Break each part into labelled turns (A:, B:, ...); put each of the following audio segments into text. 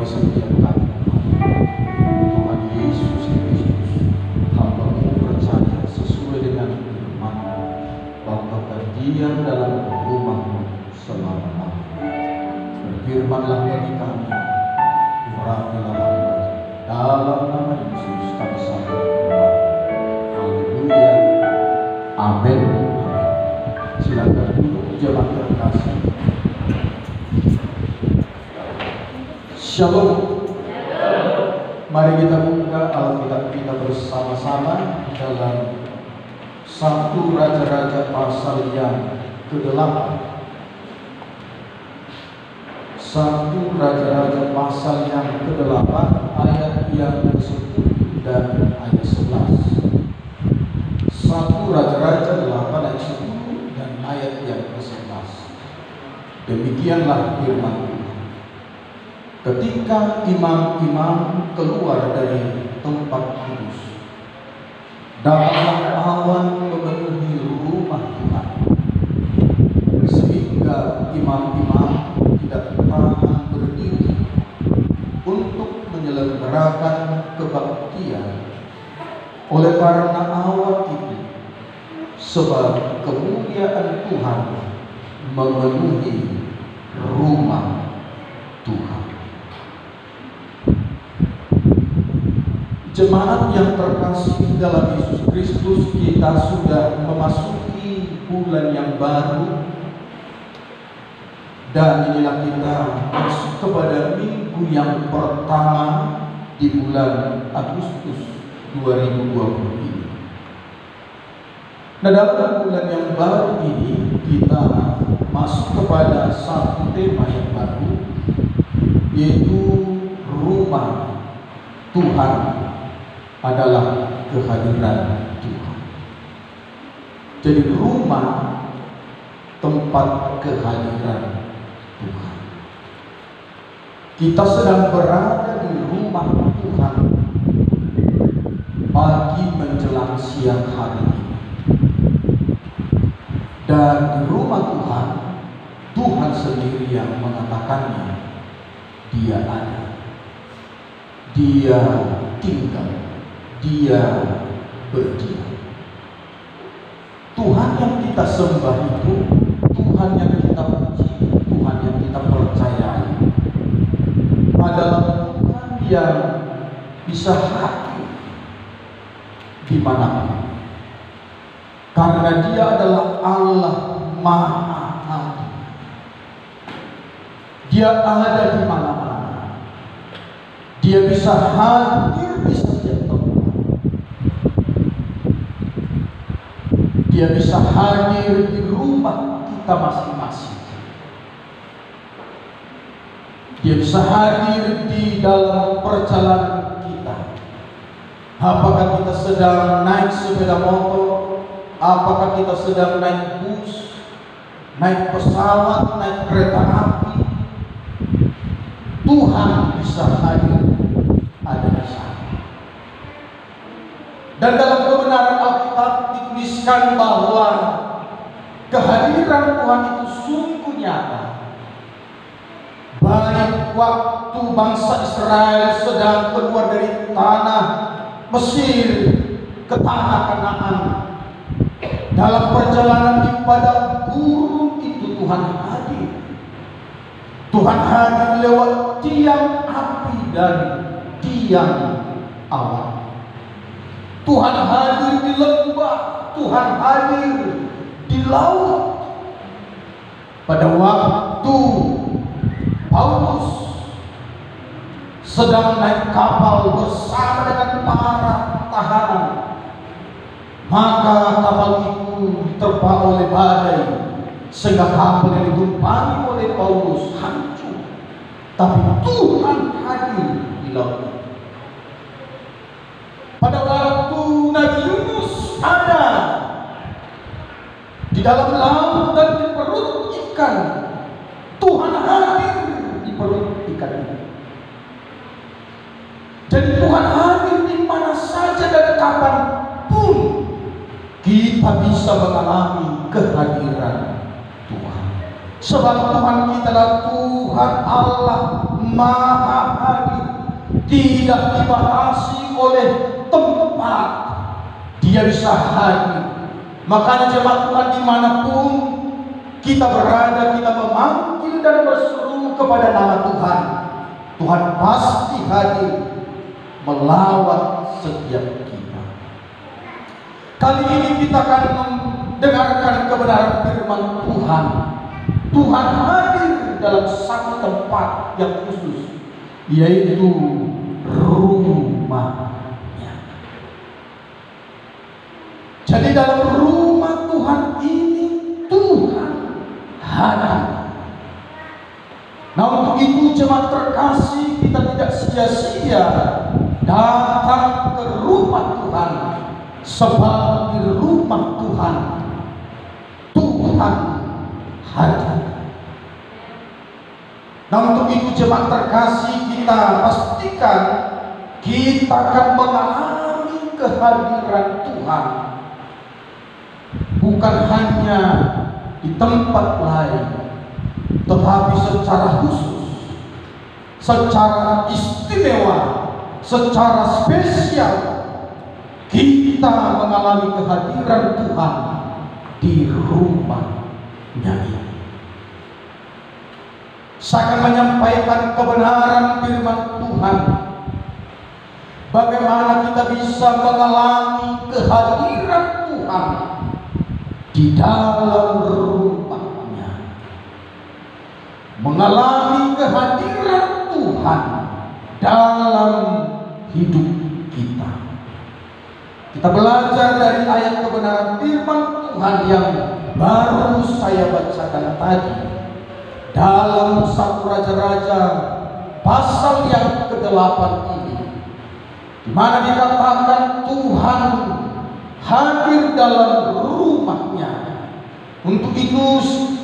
A: setiap kami. Tuhan Yesus Kristus, hamba-Mu percaya sesuai dengan firman bahwa berdiam dalam rumah-Mu selama-lamanya. Berfirmanlah bagi kami, urapilah hamba, dalam nama Yesus kami sambut firman. Haleluya, amin. Silakan duduk jemaat terkasih. Shalom. Mari kita buka Alkitab kita bersama-sama dalam 1 Raja-Raja pasal yang ke-8. 1 Raja-Raja pasal yang ke-8 ayat yang ke-10 dan ayat 11. 1 Raja-Raja 8 ayat 10 dan ayat yang ke-11. Demikianlah firman Tuhan. Ketika imam-imam keluar dari tempat kudus, datanglah awan memenuhi rumah Tuhan, sehingga imam-imam tidak tahan berdiri untuk menyelenggarakan kebaktian oleh karena awan itu, sebab kemuliaan Tuhan memenuhi rumah Tuhan. Jemaat yang terkasih dalam Yesus Kristus, kita sudah memasuki bulan yang baru, dan inilah kita masuk kepada minggu yang pertama di bulan Agustus 2020 ini. Nah, dalam bulan yang baru ini kita masuk kepada satu tema yang baru, yaitu rumah Tuhan adalah kehadiran Tuhan. Jadi rumah tempat kehadiran Tuhan. Kita sedang berada di rumah Tuhan pagi menjelang siang hari ini. Dan di rumah Tuhan, Tuhan sendiri yang mengatakannya, Dia ada, Dia tinggal, Dia berdiam. Tuhan yang kita sembah itu, Tuhan yang kita puji, Tuhan yang kita percayai adalah Tuhan yang bisa hadir di mana-mana. Karena Dia adalah Allah Maha Hadir. Dia ada di mana-mana. Dia bisa hadir di setiap tempat. Dia bisa hadir di rumah kita masing-masing. Dia bisa hadir di dalam perjalanan kita. Apakah kita sedang naik sepeda motor, apakah kita sedang naik bus, naik pesawat, naik kereta api, Tuhan bisa hadir ada di sana. Dan dalam kebenaran Alkitab dituliskan bahwa kehadiran Tuhan itu sungguh nyata. Baik waktu bangsa Israel sedang keluar dari tanah Mesir ke tanah Kanaan, dalam perjalanan di padang gurun itu Tuhan hadir. Tuhan hadir lewat tiang api dan tiang awan. Tuhan hadir di lembah, Tuhan hadir di laut. Pada waktu Paulus sedang naik kapal bersama dengan para tahanan, maka kapal itu diterpa oleh badai, sehingga kapal yang ditumpangi oleh Paulus hancur. Tapi Tuhan hadir di laut. Pada waktu Nabi Yunus ada di dalam laut dan di perut ikan, Tuhan hadir di perut ikan itu. Jadi Tuhan hadir di mana saja dan kapanpun kita bisa mengalami kehadiran Tuhan. Sebab Tuhan kita adalah Tuhan Allah Maha hadir, tidak dibatasi oleh tempat. Dia bisa hadir. Makanya jemaat Tuhan, dimanapun kita berada, kita memanggil dan berseru kepada nama Tuhan, Tuhan pasti hadir melawat setiap kita. Kali ini kita akan mendengarkan kebenaran firman Tuhan. Tuhan hadir dalam satu tempat yang khusus, yaitu rumahnya. Jadi dalam rumah Tuhan ini Tuhan hadir. Nah, untuk itu jemaat terkasih, kita tidak sia-sia datang ke rumah Tuhan, sebab di rumah Tuhan Tuhan hadir. Nah, untuk itu jemaat terkasih, kita pastikan kita akan mengalami kehadiran Tuhan, bukan hanya di tempat lain, tetapi secara khusus, secara istimewa, secara spesial, kita mengalami kehadiran Tuhan di rumahnya ini. Saya akan menyampaikan kebenaran firman Tuhan, bagaimana kita bisa mengalami kehadiran Tuhan di dalam rumahnya, mengalami kehadiran Tuhan dalam hidup kita. Kita belajar dari ayat kebenaran firman Tuhan yang baru saya bacakan tadi, dalam 1 Raja-Raja pasal yang ke-8 ini, di mana dikatakan Tuhan hadir dalam rumahnya. Untuk itu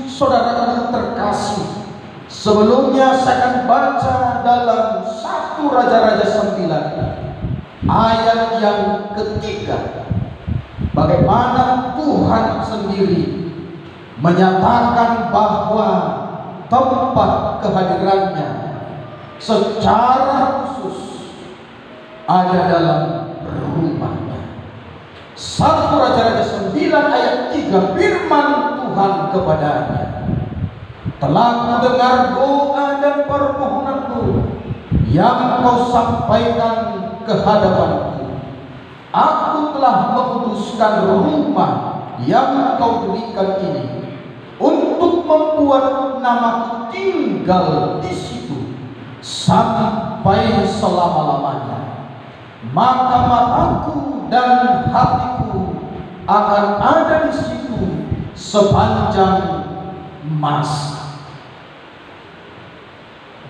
A: saudara terkasih, sebelumnya saya akan baca dalam 1 Raja-Raja 9 ayat yang ketiga, bagaimana Tuhan sendiri menyatakan bahwa tempat kehadirannya secara khusus ada dalam rumahnya. 1 Raja-Raja 9 ayat 3, firman Tuhan kepadanya, telah kudengar doa dan permohonanmu yang kau sampaikan ke hadapanku. Aku telah memutuskan rumah yang kau berikan ini untuk membuat namaku tinggal di situ sampai selama-lamanya. Maka mataku dan hatiku akan ada di situ sepanjang masa.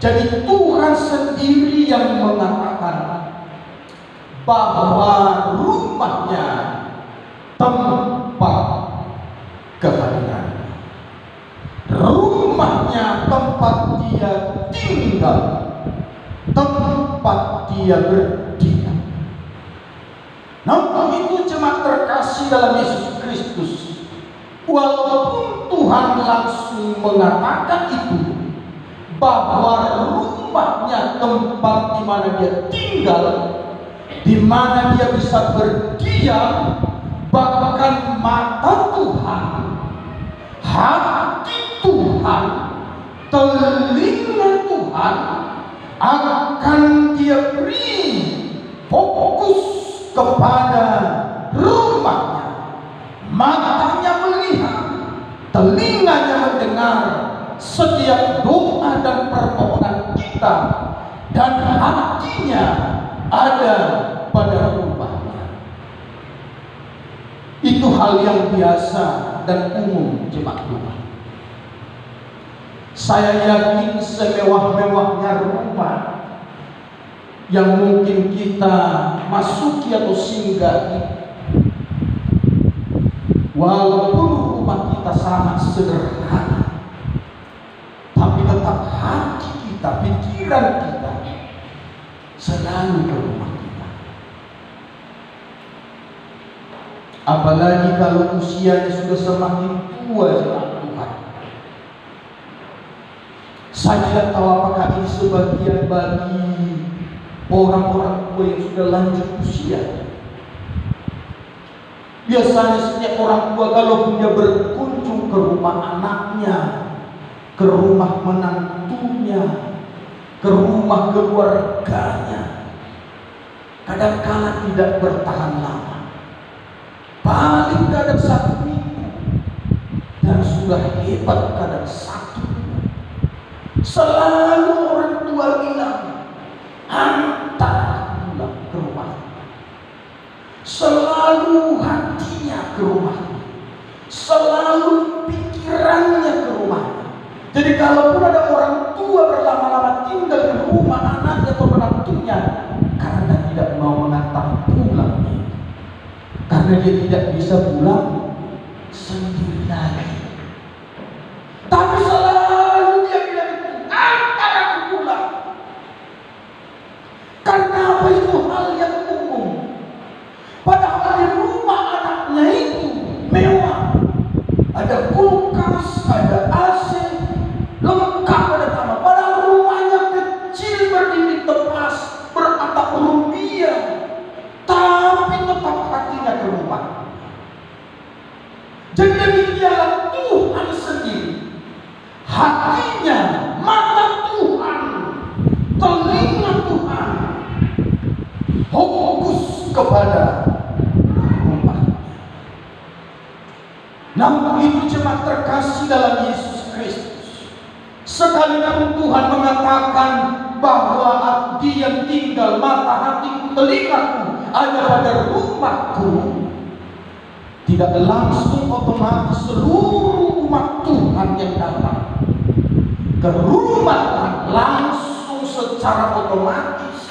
A: Jadi Tuhan sendiri yang mengatakan bahwa rumahnya tempat kehadiran, rumahnya tempat dia tinggal, tempat dia berdiam. Nah, itu jemaat terkasih dalam Yesus Kristus, walaupun Tuhan langsung mengatakan itu, bahwa rumahnya tempat di mana dia tinggal, di mana dia bisa berdiam, bahkan mata Tuhan, hati Tuhan, telinga Tuhan akan dia beri fokus kepada rumahnya. Matanya melihat, telinganya mendengar setiap doa dan permohonan kita, dan hatinya ada pada rumahnya. Itu hal yang biasa dan umum jemaat Tuhan. Saya yakin semewah-mewahnya rumah yang mungkin kita masuki atau singgahi, walaupun rumah kita sangat sederhana, tapi tetap hati kita, pikiran kita selalu ke rumah kita. Apalagi kalau usianya sudah semakin tua jemaat Tuhan. Saya tidak tahu apakah ini sebagian bagi orang-orang tua yang sudah lanjut usia. Biasanya setiap orang tua kalau dia berkunjung ke rumah anaknya, ke rumah menantunya, ke rumah keluarganya, kadang-kala tidak bertahan lama. Paling kadang 1 minggu, dan sudah hebat kadang 1 bulan. Selalu orang tua bilang, hantar pulang ke rumah. Selalu hatinya ke rumahnya, selalu pikirannya ke rumahnya. Jadi kalaupun ada orang tua berlama-lama tinggal di rumah anaknya atau menantunya, karena tidak mau mengantar pulang, karena dia tidak bisa pulang sendiri lagi. Tapi selalu dia bilang itu, antar aku pulang. Karena apa? Itu hal yang umum. Padahal di rumah anaknya itu mewah, ada kulkas, ada AC, lengkap ada kamar. Padahal rumahnya kecil, berdinding tepas, beratap rupiah, tapi tetap hatinya ke rumah. Jadi demikianlah Tuhan sendiri, hatinya, mata Tuhan, telinga Tuhan fokus kepada rumahnya. Namun itu jemaat terkasih dalam Yesus Kristus, sekalipun Tuhan mengatakan bahwa Dia yang tinggal, mata hatiku, telingaku ada pada rumahku, tidak langsung otomatis seluruh umat Tuhan yang datang ke rumah Tuhan langsung secara otomatis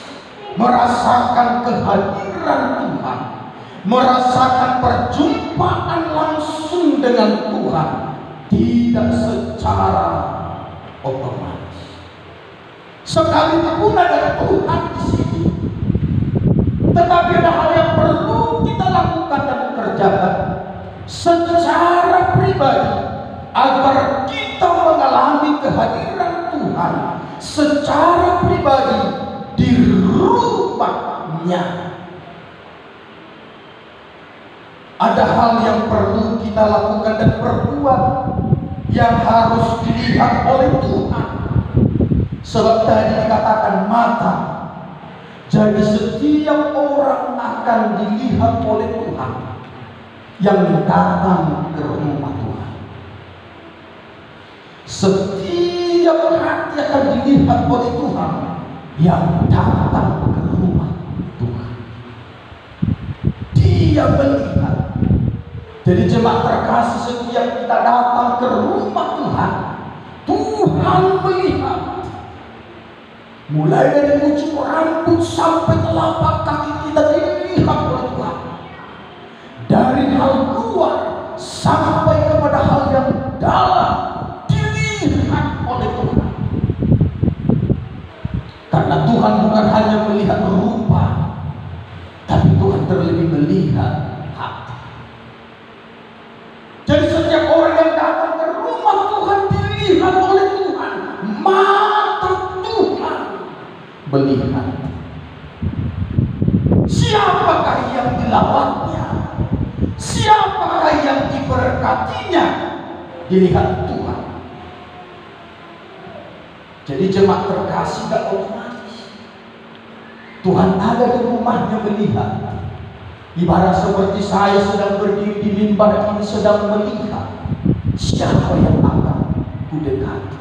A: merasakan kehadiran Tuhan, merasakan perjumpaan langsung dengan Tuhan, tidak secara otomatis. Sekalipun ada Tuhan di sini, tetapi ada hal yang perlu kita lakukan dan kerjakan secara pribadi agar kita mengalami kehadiran Tuhan secara pribadi di rumahnya. Ada hal yang perlu kita lakukan dan perbuat yang harus dilihat oleh Tuhan. Sebab tadi dikatakan mata. Jadi setiap orang akan dilihat oleh Tuhan yang datang ke rumah Tuhan. Setiap hati akan dilihat oleh Tuhan yang datang ke rumah Tuhan. Dia melihat. Jadi jemaat terkasih, setiap kita datang ke rumah Tuhan, Tuhan melihat. Mulai dari ujung rambut sampai telapak kaki kita dilihat oleh Tuhan. Dari hal luar sampai kepada hal yang dalam dilihat oleh Tuhan. Karena Tuhan bukan hanya melihat rupa, tapi Tuhan terlebih melihat hati. Jadi setiap orang yang datang ke rumah Tuhan dilihat oleh Tuhan. Mata Tuhan melihat. Siapakah yang dilawatnya? Siapakah yang diberkatinya? Dilihat Tuhan. Jadi jemaat terkasih gak otomatis. Tuhan ada di rumahnya melihat. Ibarat seperti saya sedang berdiri di mimbar ini sedang melihat siapa yang akan kudekati,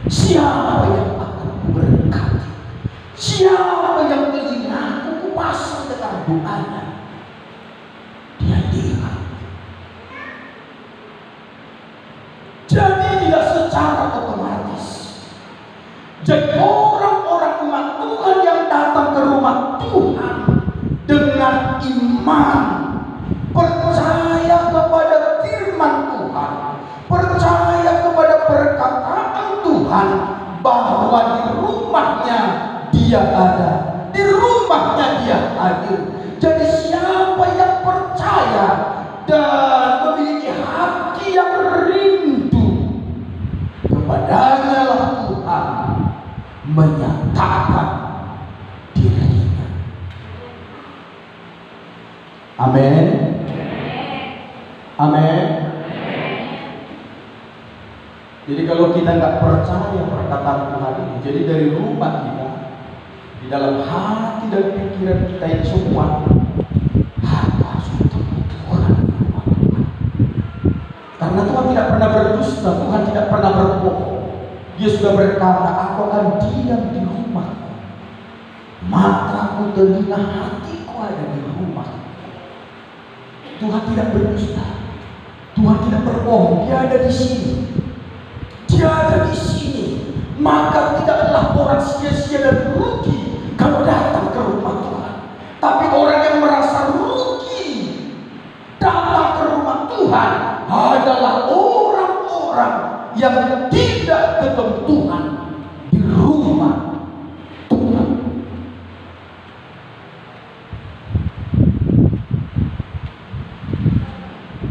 A: siapa yang akan kuberkati, siapa yang telingaku kupasang dengan doanya. Dia lihat. Jadi tidak secara otomatis. Jadi orang-orang umat Tuhan yang datang ke rumah Tuhan dengan iman, percaya kepada firman Tuhan, percaya kepada perkataan Tuhan, bahwa di rumahnya Dia ada, di rumahnya Dia hadir. Jadi siapa yang percaya dan memiliki hati yang rindu kepadanya lah Tuhan Amin. Amin. Jadi kalau kita nggak percaya perkataan Tuhan ini, jadi dari rumah kita, di dalam hati dan pikiran kita ini semua harus untuk Tuhan. Karena Tuhan tidak pernah berdusta, Tuhan tidak pernah berbohong. Dia sudah berkata, aku akan diam di rumah, mataku, telinga, hatiku ada di rumah. Tuhan tidak berdusta, Tuhan tidak berbohong. Dia ada di sini, Dia ada di sini. Maka tidaklah orang sia-sia dan rugi kalau datang ke rumah Tuhan. Tapi orang yang merasa rugi datang ke rumah Tuhan adalah orang-orang yang tidak ketemu Tuhan di rumah Tuhan.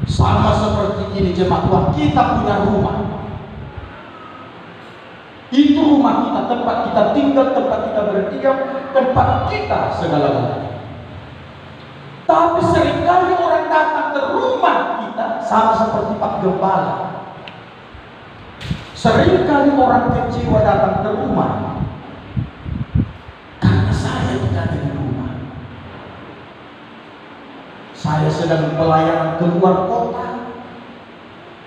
A: Sama seperti ini jemaat Tuhan, kita punya rumah. Itu rumah kita, tempat kita tinggal, tempat kita berdiam, tempat kita segala-galanya. Tapi seringkali orang datang ke rumah kita sama seperti Pak Gembala. Seringkali orang kecewa datang ke rumah karena saya tidak ada di rumah. Saya sedang pelayanan keluar kota,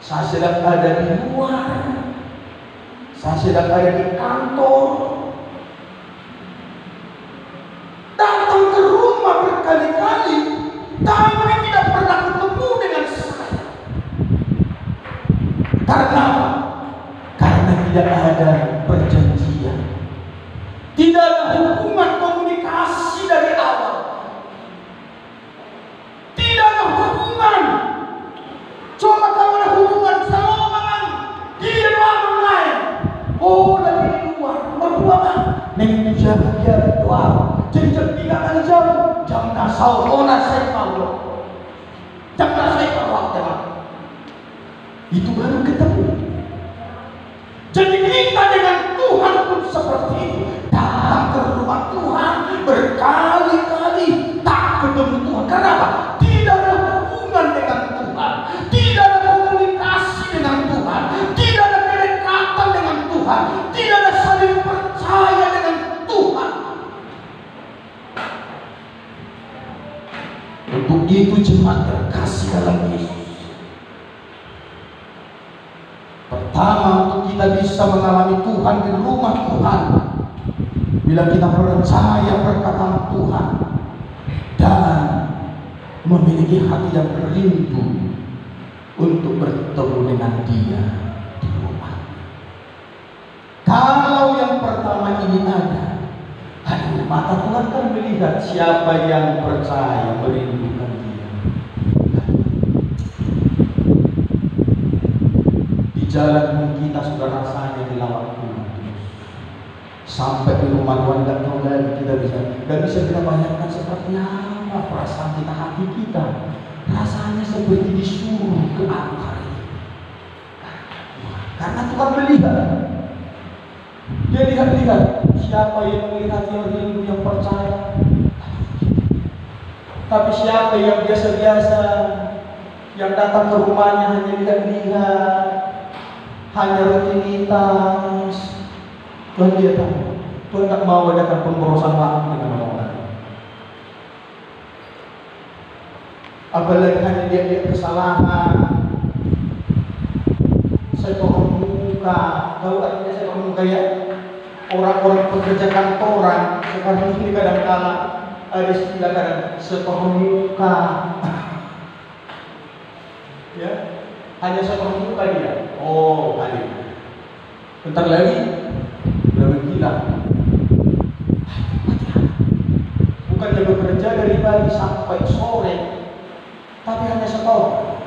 A: saya sedang ada di luar, saya sedang ada di kantor. Datang ke rumah berkali-kali, tapi tidak pernah ketemu dengan saya. Karena apa? Karena tidak ada perjanjian, tidak ada hubungan komunikasi dari awal, tidak ada hubungan. Coba kalau ada hubungan sama orang dia doang lain. Oh, lagi di luar, berdua kan? Neng jam dia doang. Jadi jam 3 kali jam nasau, oh nasai mau, jam nasai mau itu baru ketemu. Jadi kita dengan Tuhan pun seperti itu, datang ke rumah Tuhan berkali-kali tak ketemu Tuhan. Kenapa? Tidak ada hubungan dengan Tuhan, tidak ada komunikasi dengan Tuhan, tidak ada kedekatan dengan Tuhan, tidak ada saling percaya dengan Tuhan. Untuk itu jemaat terkasih dalam Yesus, pertama untuk kita bisa mengalami Tuhan di rumah Tuhan, bila kita percaya perkataan Tuhan dan memiliki hati yang rindu untuk bertemu dengan Dia di rumah. Kalau yang pertama ini ada, mata Tuhan kan melihat siapa yang percaya merindukan Dia. Di jalan pun kita sudah rasanya dilawat Tuhan. Sampai di rumah Tuhan nggak tahu lagi kita bisa kita bayangkan seperti apa perasaan kita, hati kita. Rasanya seperti disuruh ke angkar. Karena Tuhan melihat. Dia lihat-lihat siapa yang melihat, yang rindu, yang percaya. Tapi siapa yang biasa-biasa, yang datang ke rumahnya hanya lihat-lihat, hanya rutinitas. Tuhan dia tahu, Tuhan tak mau adakan pemborosan waktu dengan orang lain. Apalagi hanya dia lihat kesalahan, setorong muka. Tahu artinya setorong muka ya? Orang-orang pekerja kantoran sekarang ini kadang-kala ada istilah kadang setorong muka. Ya, hanya setorong muka dia. Oh, hadir. Bentar lagi udah menghilang. Bukannya bekerja dari pagi sampai sore, tapi hanya setorong.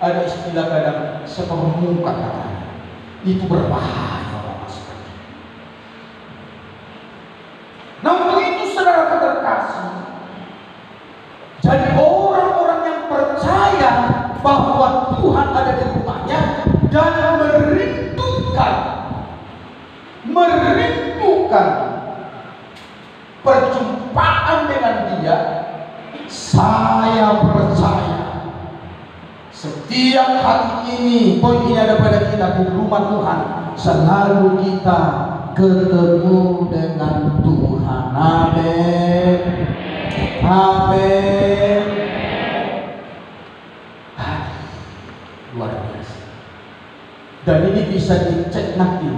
A: Ada istilah kadang setorong muka katanya. Itu berbahaya. Nah, untuk itu saudara terkasih, jadi orang-orang yang percaya bahwa Tuhan ada di rumahnya dan merindukan perjumpaan dengan Dia, Saya percaya setiap hari ini, poin ini ada pada kita di rumah Tuhan, selalu kita ketemu dengan Tuhan. Amin. Amin. Luar biasa. Dan ini bisa dicek nanti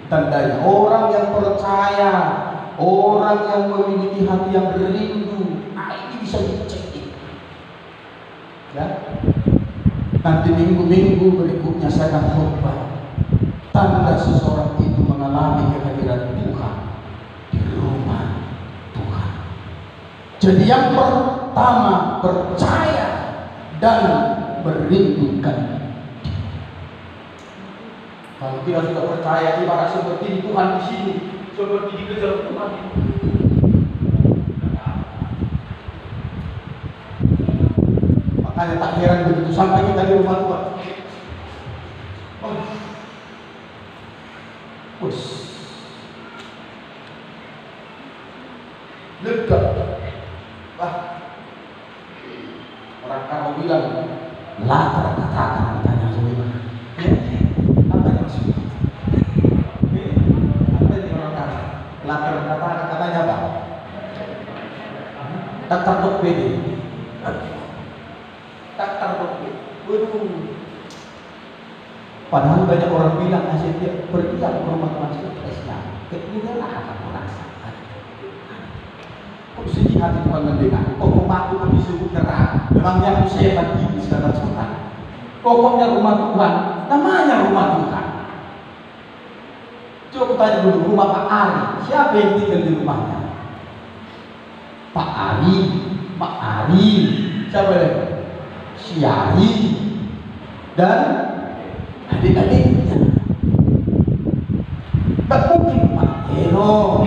A: tandanya. Orang yang percaya, orang yang memiliki hati yang rindu, ini bisa dicek. Ya. Nanti minggu-minggu berikutnya saya akan khotbah tanda seseorang itu mengalami kehadiran Tuhan di rumah Tuhan. Jadi yang pertama, percaya dan merindukan. Kalau kita sudah percaya, ibarat seperti Tuhan di sini, seperti dikejar Tuhan. Makanya tak heran begitu sampai kita di rumah Tuhan. Lega. Orang kamu bilang latar katakan tanya bagaimana? Apa yang maksudnya? Apa yang orang kata? Latar katakan katanya apa? Latar dok PD. Latar dok PD. Padahal banyak orang bilang dia pergi ke rumah masjid Islam. Kemudian akan merasakan. Kok sedih hati Tuhan mendengar? Kok rumahku disebut neraka? Memangnya aku sehat ini sekarang Tuhan. Pokoknya rumah Tuhan, namanya rumah Tuhan. Coba tanya dulu rumah Pak Ari, siapa yang tinggal di rumahnya? Pak Ari, Pak Ari, siapa lagi? Si Ari dan adik-adiknya. Tak mungkin Pak Hero,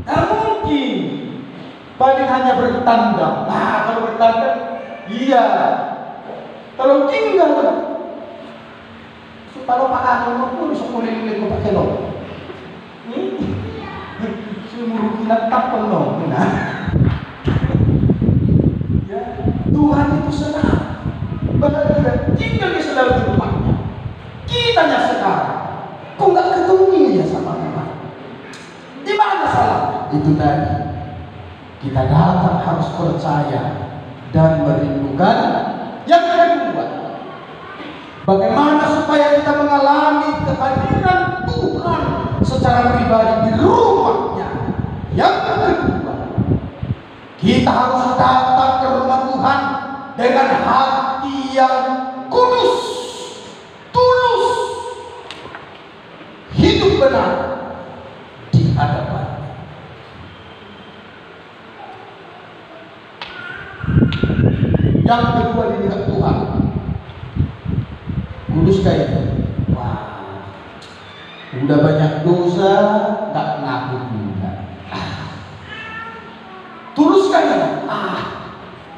A: tak mungkin. Paling hanya bertanda. Nah, kalau bertanda, iya. Kalau tinggal, kalau Pak Hero pun bisa mulai Pak Hero. Semua kita tak penuh. Ya, Tuhan itu senang. Bahagia tinggal di selalu di rumahnya. Kitanya sekarang kok nggak ketemu ya sama Tuhan? Di mana salah? Itu tadi kita datang harus percaya dan merindukan. Yang kedua, bagaimana supaya kita mengalami kehadiran Tuhan secara pribadi di rumahnya? Yang kedua, kita harus datang ke rumah Tuhan dengan hati yang kudus, tulus, hidup benar di hadapan. Yang kedua dilihat Tuhan, kudus kayak itu. Wah, udah banyak dosa, nggak ngaku juga. Tulus kayak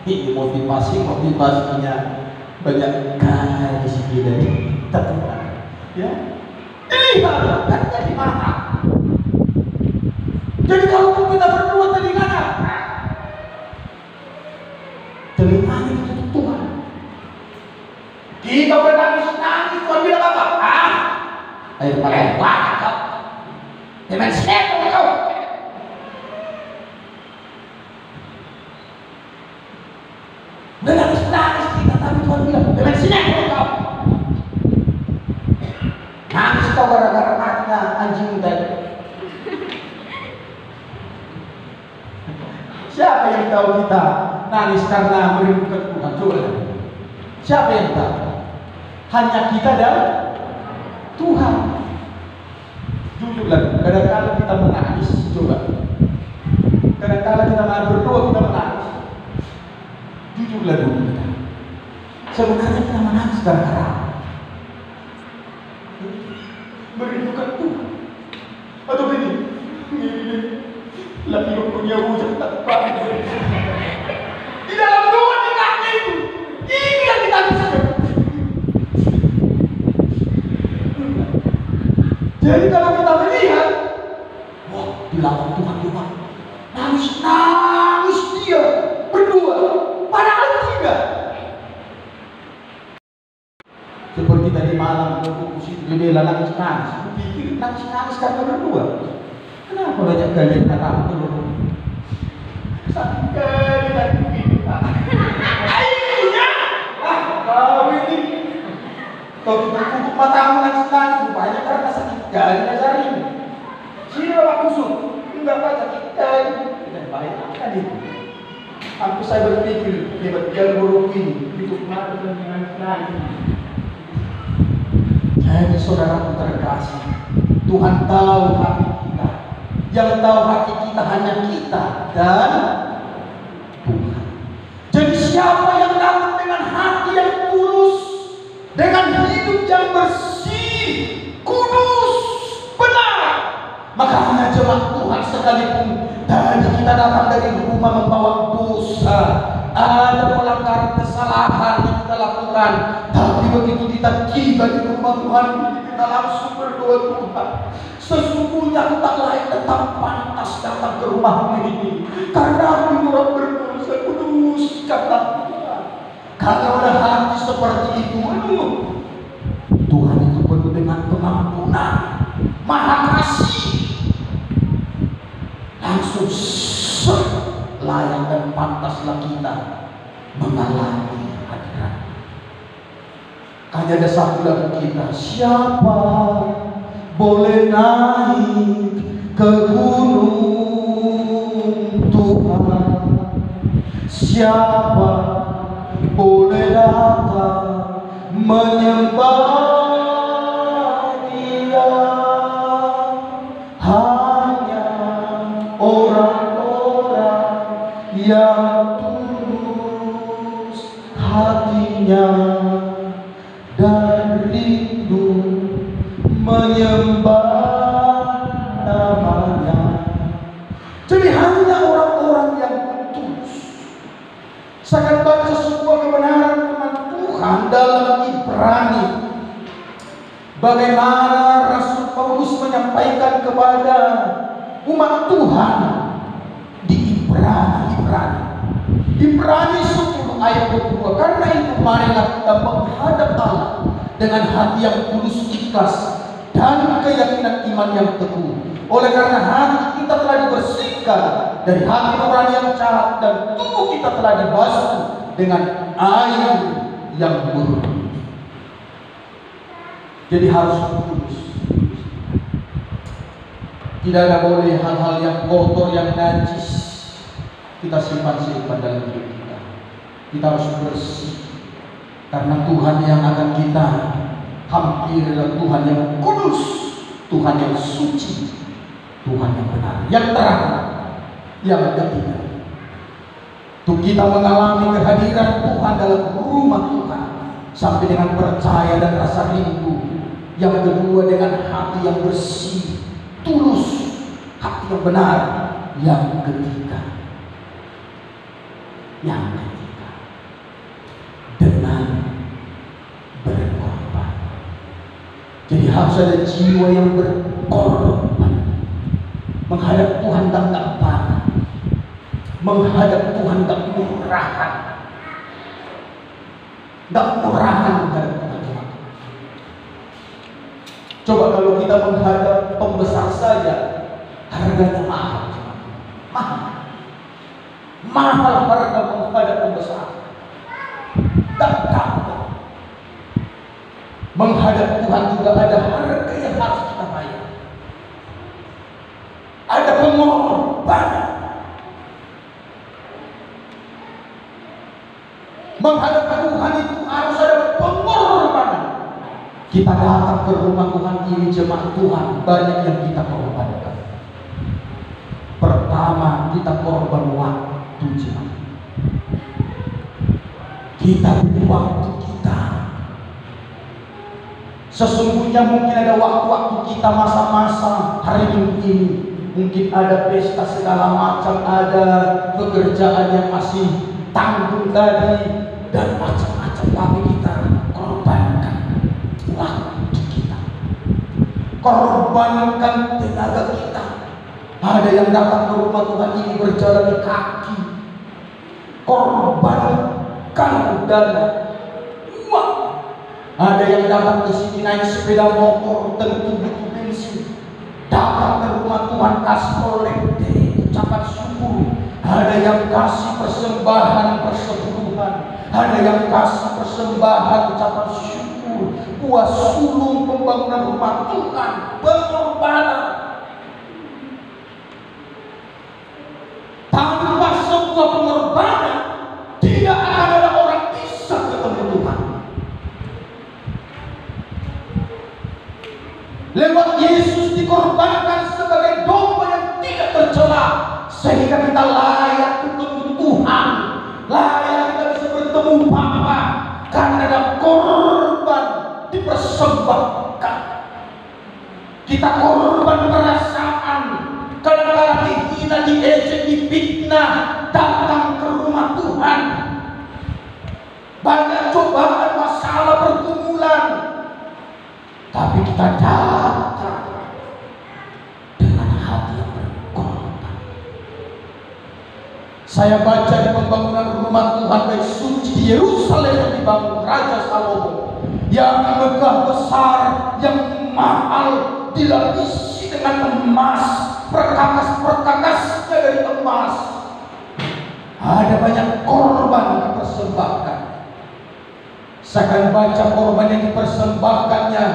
A: ini motivasinya banyak kali sih dari Tuhan. Ya, dilihat kan jadi mata. Jadi kalau kita berdua telinganya, telinganya ditutup Tuhan. Kita bernangis-nangis, Tuhan bilang apa? Air mata banyak kau. Jangan senang kau. Nangis kita, tapi Tuhan bilang, jangan senang kau. Nangis kau gara-gara matinya anjing tadi. Siapa yang tahu kita nangis karena merindukan Tuhan? Coba. Siapa yang tahu? Hanya kita dan Tuhan. Jujurlah, kadang-kadang kita menangis. Coba. Kadang-kadang kita berdoa, kita menangis. Jujurlah dulu kita. Sebenarnya kita menangis gara-gara merindukan Tuhan. Atau begini, lagi punya wujud tanpa di dalam doa dekatnya itu. Ini yang kita bisa. Jadi kalau kita melihat, wah, bilang Tuhan, nangis dia berdua. bela nangis-nangis. Aku pikir nangis-nangis karena berdua. Kenapa banyak kalian kata aku? Sakit kali aku ini. Ayonya! Kau ini. Kau tutup matamu nangis-nangis. Rupanya karena sakit kali Nazarin. Sini Bapak kusuk. Enggak Pak, sakit kali. Dan baik akan itu. Aku saya berpikir hebat jalan buruk ini. Tutup mata dan nangis-nangis. Jadi saudaraku terkasih, Tuhan tahu hati kita. Yang tahu hati kita hanya kita dan Tuhan. Jadi siapa yang datang dengan hati yang tulus, dengan hidup yang bersih, kudus, benar, maka hanya jemaat Tuhan sekalipun tadi kita datang dari rumah membawa dosa, ada pelanggaran kesalahan yang kita lakukan, tapi begitu kita tiba di rumah Tuhan kita langsung berdoa, Tuhan, sesungguhnya aku tak layak dan tak pantas datang ke rumah ini karena aku orang berdosa, kudus kata Tuhan. Kalau ada hati seperti itu, Tuhan itu penuh dengan pengampunan, maha kasih, langsung layak dan pantaslah kita mengalami hadirat. Hanya ada satu lagu kita, siapa boleh naik ke gunung Tuhan, siapa boleh datang menyembah Dia, hanya orang-orang yang tulus hatinya dan rindu menyembah namanya. Jadi hanya orang-orang yang tulus. Saya akan baca sebuah kebenaran firman Tuhan dalam Ibrani. Bagaimana Rasul Paulus menyampaikan kepada umat Tuhan di Ibrani 10 ayat 22. Karena itu marilah kita menghadap Allah dengan hati yang tulus ikhlas dan keyakinan iman yang teguh. Oleh karena hati kita telah dibersihkan dari hati nurani yang jahat dan tubuh kita telah dibasuh dengan air yang murni. Jadi harus tulus. Tidak ada boleh hal-hal yang kotor, yang najis kita simpan dalam hidup kita. Kita harus bersih karena Tuhan yang akan kita hampiri adalah Tuhan yang kudus, Tuhan yang suci, Tuhan yang benar, yang terang, yang ketiga. Untuk kita mengalami kehadiran Tuhan dalam rumah Tuhan sampai dengan percaya dan rasa rindu. Yang kedua dengan hati yang bersih, tulus, hati yang benar. Yang ketiga dengan berkorban. Jadi harus ada jiwa yang berkorban menghadap Tuhan, tak panah, menghadap Tuhan tak murahan, menghadap Tuhan. Coba kalau kita menghadap pembesar saja, harganya mahal harga menghadap pembesar. Tak gampang. Menghadap Tuhan juga ada harga yang harus kita bayar. Ada pengorbanan. Menghadap Tuhan itu harus ada pengorbanan. Kita datang ke rumah Tuhan ini, jemaat Tuhan, banyak yang kita korbankan. Pertama, kita korban waktu jemaat. Kita beri waktu kita. Sesungguhnya mungkin ada waktu-waktu kita masa-masa hari Minggu ini, mungkin ada pesta segala macam, ada pekerjaan yang masih tanggung tadi dan macam-macam, tapi kita korbankan waktu kita, korbankan tenaga kita. Ada yang datang ke rumah Tuhan ini berjalan di kaki, korbankan dana, uang, Ada yang datang ke sini naik sepeda motor, tentu butuh bensin. Datang ke rumah Tuhan kasih kolekte, ucapan syukur. Ada yang kasih persembahan persepuluhan, ada yang kasih persembahan ucapan syukur, buah sulung pembangunan rumah Tuhan, pengorbanan. Tanpa sebuah pengorbanan, tidak akan ada orang bisa ketemu Tuhan. Lewat Yesus dikorbankan sebagai domba yang tidak tercela, sehingga kita layak ketemu Tuhan, layak kita bisa bertemu Bapa, karena ada korban dipersembahkan. Kita korban perasaan, kadang-kadang dihina, diejek, difitnah, datang ke rumah Tuhan. Banyak cobaan, masalah, pergumulan, tapi kita datang dengan hati yang berkorban. Saya baca di pembangunan rumah Tuhan baik suci di Yerusalem yang dibangun Raja Salomo, yang megah besar, yang mahal, dilapisi dengan emas, perkakas-perkakasnya dari emas. Ada banyak korban yang dipersembahkan. Saya akan baca korban yang dipersembahkannya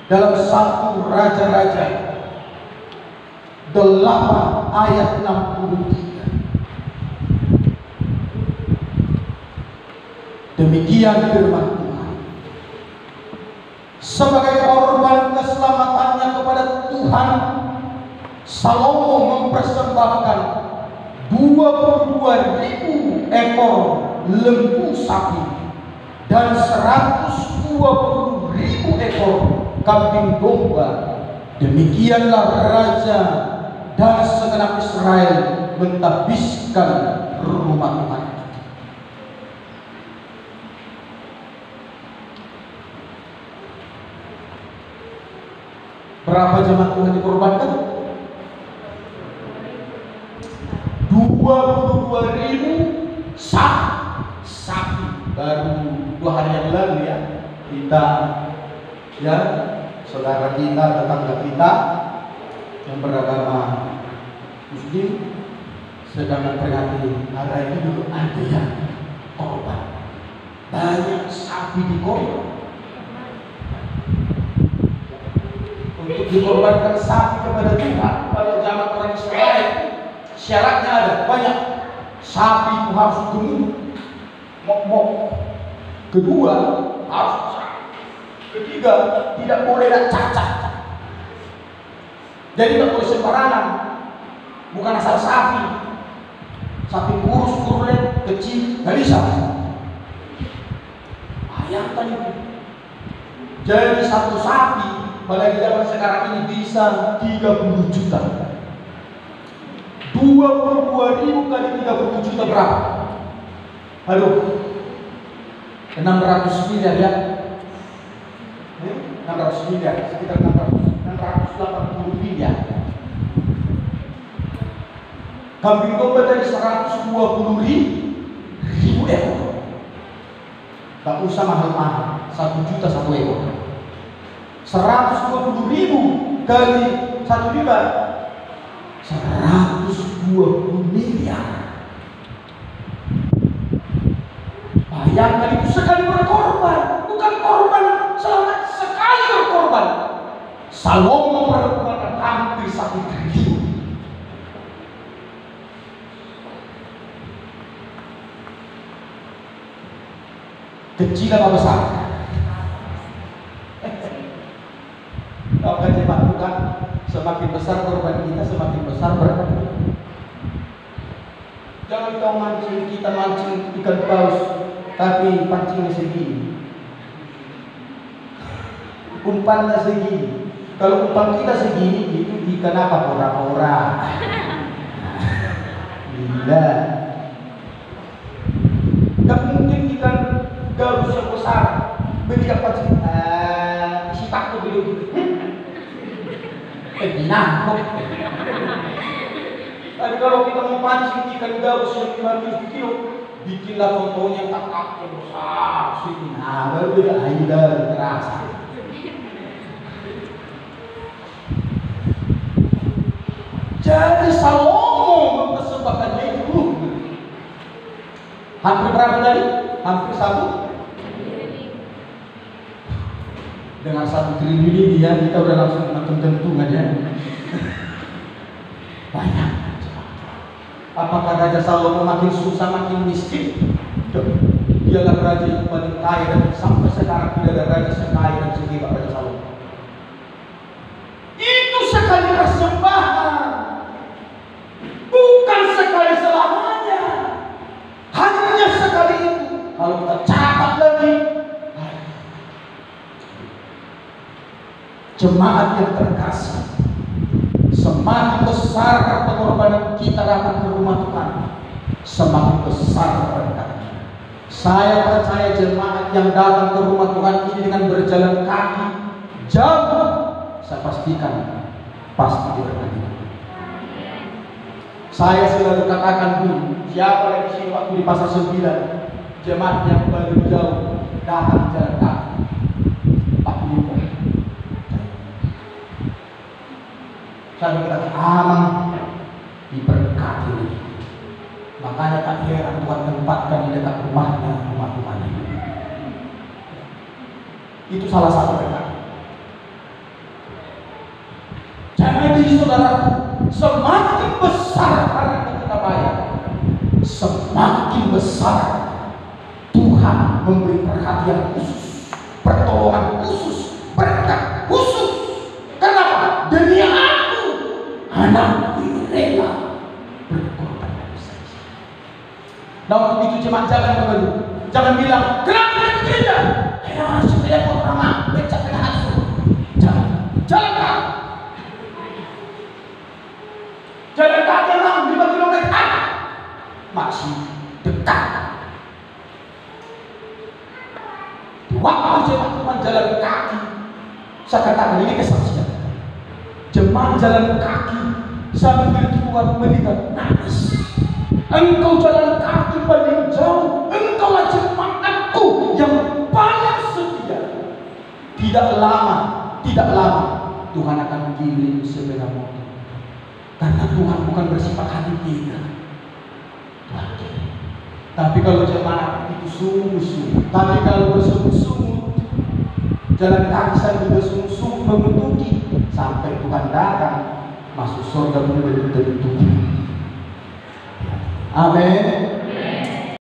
A: dalam 1 Raja-Raja 8 ayat 63. Demikian firman Tuhan. Sebagai korban keselamatannya kepada Tuhan, Salomo mempersembahkan 22.000 ekor lembu sapi dan 120.000 ekor kambing domba. Demikianlah raja dan segenap Israel mentahbiskan rumah Tuhan. Berapa jemaat Tuhan dikorbankan? 22.000 sapi. Baru 2 hari yang lalu ya, kita ya, saudara kita, tetangga kita yang beragama Muslim sedang memperingati hari ini dulu ada yang korban. Banyak sapi dikorban. Untuk dikorbankan sapi kepada Tuhan, pada zaman orang Israel, syaratnya ada banyak. Sapi itu harus gemuk, mok-mok. Kedua, harus besar. Ketiga, tidak boleh ada cacat. Jadi tidak boleh sembarangan. Bukan asal sapi. Sapi kurus, kurulen, kecil, nggak bisa. Bayangkan itu. Jadi satu sapi pada zaman sekarang ini bisa 30 juta. 22.000 kali 30 juta berapa? Aduh, 600 miliar ya. 600 miliar, sekitar 680 miliar. Kambing domba tadi 120.000 ekor. Tak usah mahal-mahal, 1 juta 1 ekor. 120.000 kali 1 juta, 120 miliar. Bayangkan itu sekali berkorban, bukan korban selamat, sekali berkorban. Salomo berkorban hampir 1 triliun. Kecil apa besar? Kalau jemaat Tuhan, semakin besar korban kita, semakin besar berkat. Jangan kau mancing, kita mancing ikan paus, tapi pancingnya segini, umpannya segini. Kalau umpan kita segini, itu ikan apa? Pora-pora. Gila. Tak mungkin ikan gabus yang besar berikan pancing. Isi takut dulu. Binangkok. Tapi kalau kita mau pancing ikan gabus yang 50 kilo, bikinlah contohnya tak pakai besar sini. Nah, baru dia aida terasa. Jadi Salomo mempersembahkannya itu hampir berapa tadi? Hampir 1 dengan 1 triliun ini ya kita udah langsung tentu aja. Banyak. Apakah Raja Salomo makin susah makin miskin? Dialah raja yang paling kaya dan sampai sekarang tidak ada raja sekaya dan sehebat Raja Salomo. Itu sekali persembahan, bukan sekali selamanya. Hanya sekali itu. Kalau kita catat lagi, jemaat yang terkasih, semakin besar pengorbanan kita datang ke rumah Tuhan, semakin besar berkatnya. Saya percaya jemaat yang datang ke rumah Tuhan ini dengan berjalan kaki jauh, saya pastikan pasti diberkati. Saya selalu katakan dulu, siapa yang di sini waktu di pasar 9, jemaat yang baru jauh datang jalan kaki, Pak Yuko. Saya berkata aman diberkati. Makanya tak heran Tuhan tempatkan di dekat rumahnya rumah Tuhan ini. Itu salah satu berkat. Jadi saudara, semakin besar harga yang kita bayar, semakin besar Tuhan memberi perhatian khusus, pertolongan khusus, berkat khusus. Kenapa? Demi aku, anak ini rela berkorban dari saya. Nah untuk itu jemaat jangan mengeluh, jangan bilang kenapa kita ke gereja? Ya supaya kau ramah, becak dengan asuh. Jalan kaki. Jalan kaki orang 5 kilometer masih dekat. Di waktu jemaat Tuhan jalan kaki, saya katakan ini kesaksian. Jemaat jalan kaki sambil Tuhan melihat nangis. Engkau jalan kaki paling jauh, engkaulah jemaatku yang paling setia. Tidak lama Tuhan akan giring sepeda motor. Karena Tuhan bukan bersifat hati tiga. Tapi kalau jemaat itu sungguh-sungguh, tapi kalau bersungguh-sungguh, jalan kaki sambil bersungguh-sungguh mengutuki sampai Tuhan datang masuk surga benar-benar. Amin.